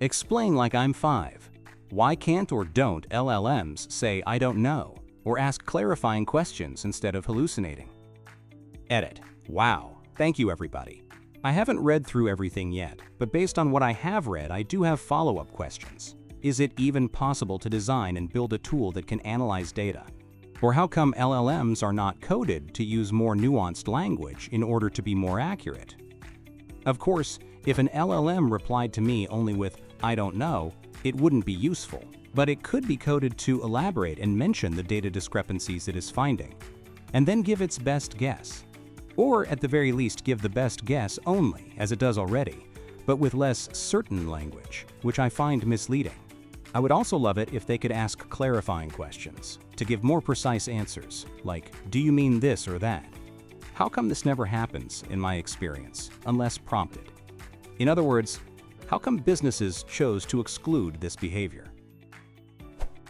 Explain like I'm 5. Why can't or don't LLMs say I don't know, or ask clarifying questions instead of hallucinating? Edit. Wow. Thank you, everybody. I haven't read through everything yet, but based on what I have read, I do have follow-up questions. Is it even possible to design and build a tool that can analyze data? Or how come LLMs are not coded to use more nuanced language in order to be more accurate? Of course, if an LLM replied to me only with "I don't know," it wouldn't be useful, but it could be coded to elaborate and mention the data discrepancies it is finding, and then give its best guess. Or at the very least give the best guess only, as it does already, but with less certain language, which I find misleading. I would also love it if they could ask clarifying questions, to give more precise answers, like, do you mean this or that? How come this never happens, in my experience, unless prompted? In other words, how come businesses chose to exclude this behavior?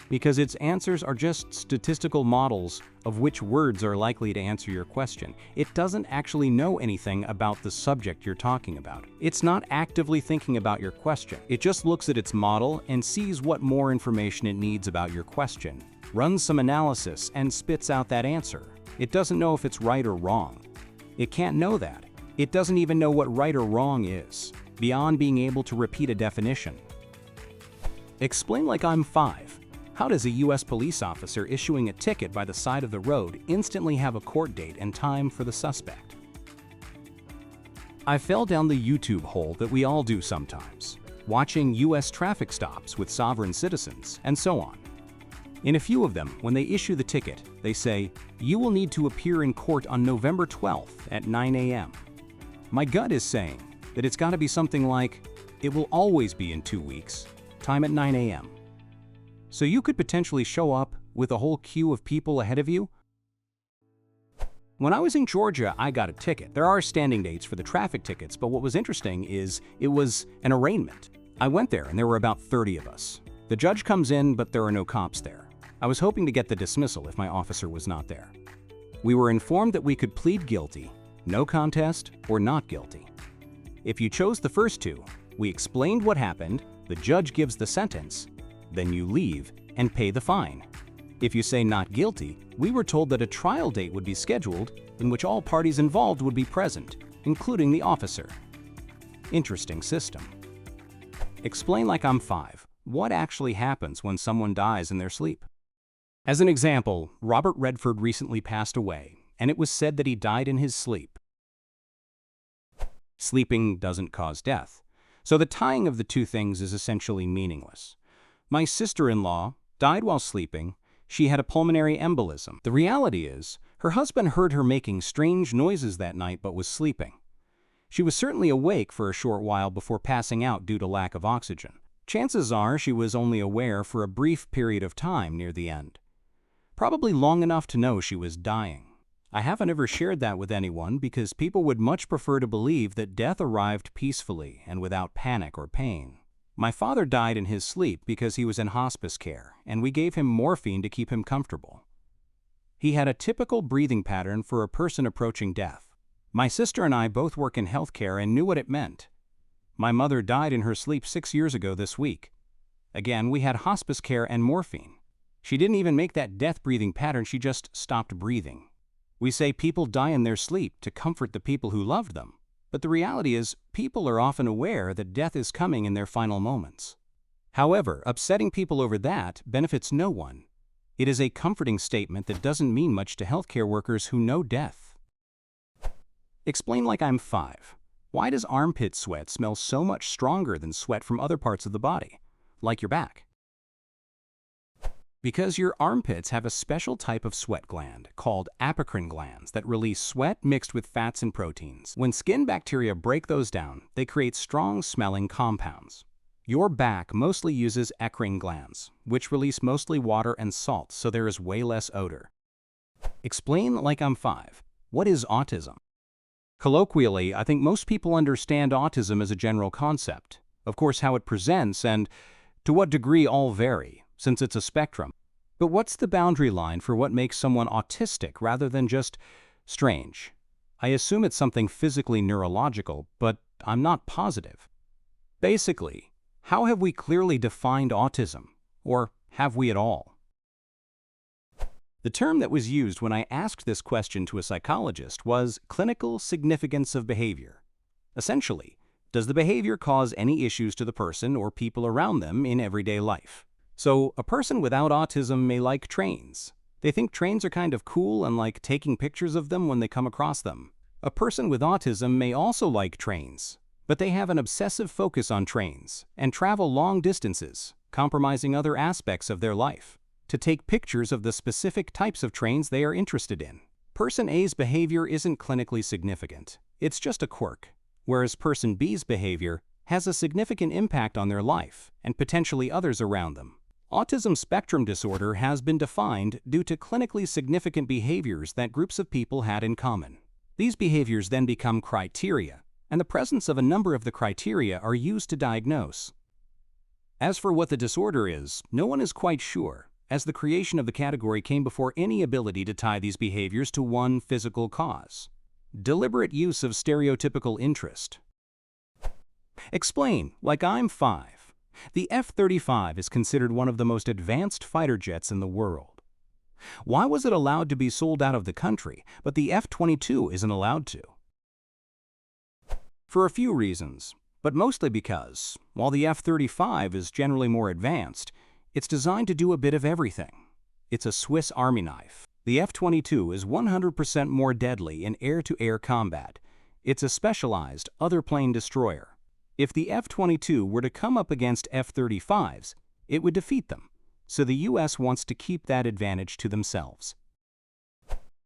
Because its answers are just statistical models of which words are likely to answer your question. It doesn't actually know anything about the subject you're talking about. It's not actively thinking about your question. It just looks at its model and sees what more information it needs about your question, runs some analysis, and spits out that answer. It doesn't know if it's right or wrong. It can't know that. It doesn't even know what right or wrong is, beyond being able to repeat a definition. Explain like I'm 5. How does a US police officer issuing a ticket by the side of the road instantly have a court date and time for the suspect? I fell down the YouTube hole that we all do sometimes, watching US traffic stops with sovereign citizens, and so on. In a few of them, when they issue the ticket, they say, "You will need to appear in court on November 12th at 9 a.m. My gut is saying that it's got to be something like, "It will always be in 2 weeks, time at 9 a.m. So you could potentially show up with a whole queue of people ahead of you. When I was in Georgia, I got a ticket. There are standing dates for the traffic tickets, but what was interesting is it was an arraignment. I went there and there were about 30 of us. The judge comes in, but there are no cops there. I was hoping to get the dismissal if my officer was not there. We were informed that we could plead guilty, no contest, or not guilty. If you chose the first two, we explained what happened, the judge gives the sentence, then you leave and pay the fine. If you say not guilty, we were told that a trial date would be scheduled in which all parties involved would be present, including the officer. Interesting system. Explain like I'm 5. What actually happens when someone dies in their sleep? As an example, Robert Redford recently passed away, and it was said that he died in his sleep. Sleeping doesn't cause death, so the tying of the two things is essentially meaningless. My sister-in-law died while sleeping. She had a pulmonary embolism. The reality is, her husband heard her making strange noises that night but was sleeping. She was certainly awake for a short while before passing out due to lack of oxygen. Chances are she was only aware for a brief period of time near the end. Probably long enough to know she was dying. I haven't ever shared that with anyone because people would much prefer to believe that death arrived peacefully and without panic or pain. My father died in his sleep because he was in hospice care, and we gave him morphine to keep him comfortable. He had a typical breathing pattern for a person approaching death. My sister and I both work in healthcare and knew what it meant. My mother died in her sleep 6 years ago this week. Again, we had hospice care and morphine. She didn't even make that death breathing pattern, she just stopped breathing. We say people die in their sleep to comfort the people who loved them. But the reality is, people are often aware that death is coming in their final moments. However, upsetting people over that benefits no one. It is a comforting statement that doesn't mean much to healthcare workers who know death. Explain like I'm 5. Why does armpit sweat smell so much stronger than sweat from other parts of the body, like your back? Because your armpits have a special type of sweat gland called apocrine glands that release sweat mixed with fats and proteins. When skin bacteria break those down, they create strong-smelling compounds. Your back mostly uses eccrine glands, which release mostly water and salt, so there is way less odor. Explain like I'm 5. What is autism? Colloquially, I think most people understand autism as a general concept. Of course, how it presents and to what degree all vary, since it's a spectrum. But what's the boundary line for what makes someone autistic rather than just strange? I assume it's something physically neurological, but I'm not positive. Basically, How have we clearly defined autism? Or have we at all? The term that was used when I asked this question to a psychologist was clinical significance of behavior. Essentially, does the behavior cause any issues to the person or people around them in everyday life? So, a person without autism may like trains. They think trains are kind of cool and like taking pictures of them when they come across them. A person with autism may also like trains, but they have an obsessive focus on trains and travel long distances, compromising other aspects of their life, to take pictures of the specific types of trains they are interested in. Person A's behavior isn't clinically significant. It's just a quirk, whereas Person B's behavior has a significant impact on their life and potentially others around them. Autism spectrum disorder has been defined due to clinically significant behaviors that groups of people had in common. These behaviors then become criteria, and the presence of a number of the criteria are used to diagnose. As for what the disorder is, no one is quite sure, as the creation of the category came before any ability to tie these behaviors to one physical cause. Deliberate use of stereotypical interest. Explain, like I'm 5. The F-35 is considered one of the most advanced fighter jets in the world. Why was it allowed to be sold out of the country, but the F-22 isn't allowed to? For a few reasons, but mostly because, while the F-35 is generally more advanced, it's designed to do a bit of everything. It's a Swiss Army knife. The F-22 is 100% more deadly in air-to-air combat. It's a specialized other-plane destroyer. If the F-22 were to come up against F-35s, it would defeat them, so the U.S. wants to keep that advantage to themselves.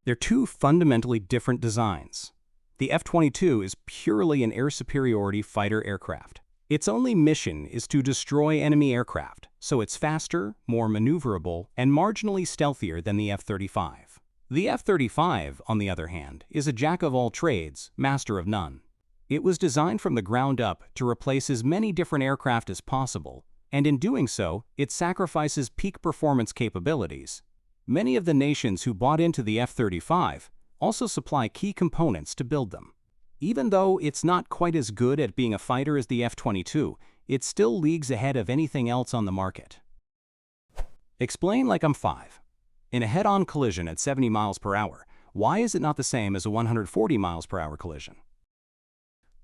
They're two fundamentally different designs. The F-22 is purely an air superiority fighter aircraft. Its only mission is to destroy enemy aircraft, so it's faster, more maneuverable, and marginally stealthier than the F-35. The F-35, on the other hand, is a jack-of-all-trades, master of none. It was designed from the ground up to replace as many different aircraft as possible, and in doing so, it sacrifices peak performance capabilities. Many of the nations who bought into the F-35 also supply key components to build them. Even though it's not quite as good at being a fighter as the F-22, it still leagues ahead of anything else on the market. Explain like I'm 5. In a head-on collision at 70 miles per hour, why is it not the same as a 140 miles per hour collision?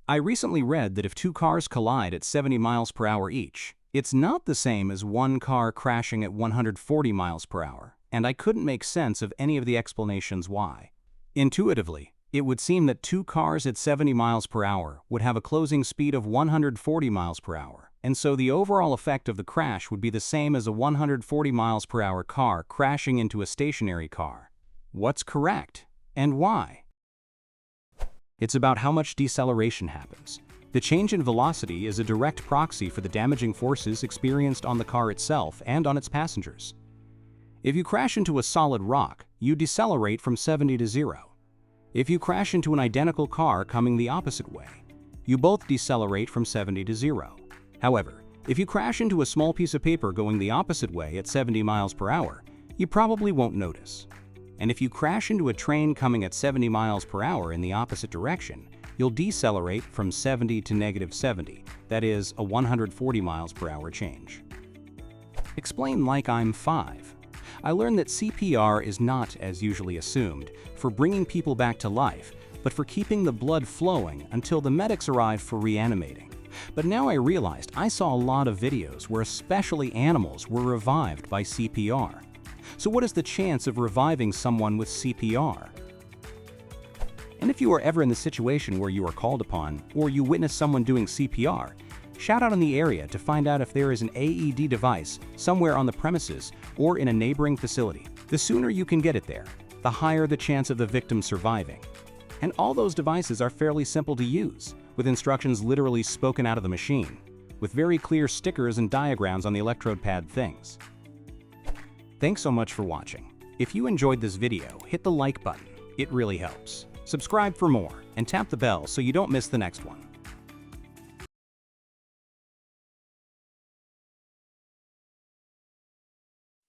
I recently read that if two cars collide at 70 miles per hour each, it's not the same as one car crashing at 140 miles per hour, and I couldn't make sense of any of the explanations why. Intuitively, it would seem that two cars at 70 miles per hour would have a closing speed of 140 miles per hour, and so the overall effect of the crash would be the same as a 140 miles per hour car crashing into a stationary car. What's correct, and why? It's about how much deceleration happens. The change in velocity is a direct proxy for the damaging forces experienced on the car itself and on its passengers. If you crash into a solid rock, you decelerate from 70 to 0. If you crash into an identical car coming the opposite way, you both decelerate from 70 to 0. However, if you crash into a small piece of paper going the opposite way at 70 miles per hour, you probably won't notice. And if you crash into a train coming at 70 miles per hour in the opposite direction, you'll decelerate from 70 to -70, that is, a 140 miles per hour change. Explain like I'm 5. I learned that CPR is not, as usually assumed, for bringing people back to life, but for keeping the blood flowing until the medics arrive for reanimating. But now I realized I saw a lot of videos where especially animals were revived by CPR. So what is the chance of reviving someone with CPR? And if you are ever in the situation where you are called upon, or you witness someone doing CPR, shout out in the area to find out if there is an AED device somewhere on the premises or in a neighboring facility. The sooner you can get it there, the higher the chance of the victim surviving. And all those devices are fairly simple to use, with instructions literally spoken out of the machine, with very clear stickers and diagrams on the electrode pad things. Thanks so much for watching. If you enjoyed this video, hit the like button. It really helps. Subscribe for more, and tap the bell so you don't miss the next one.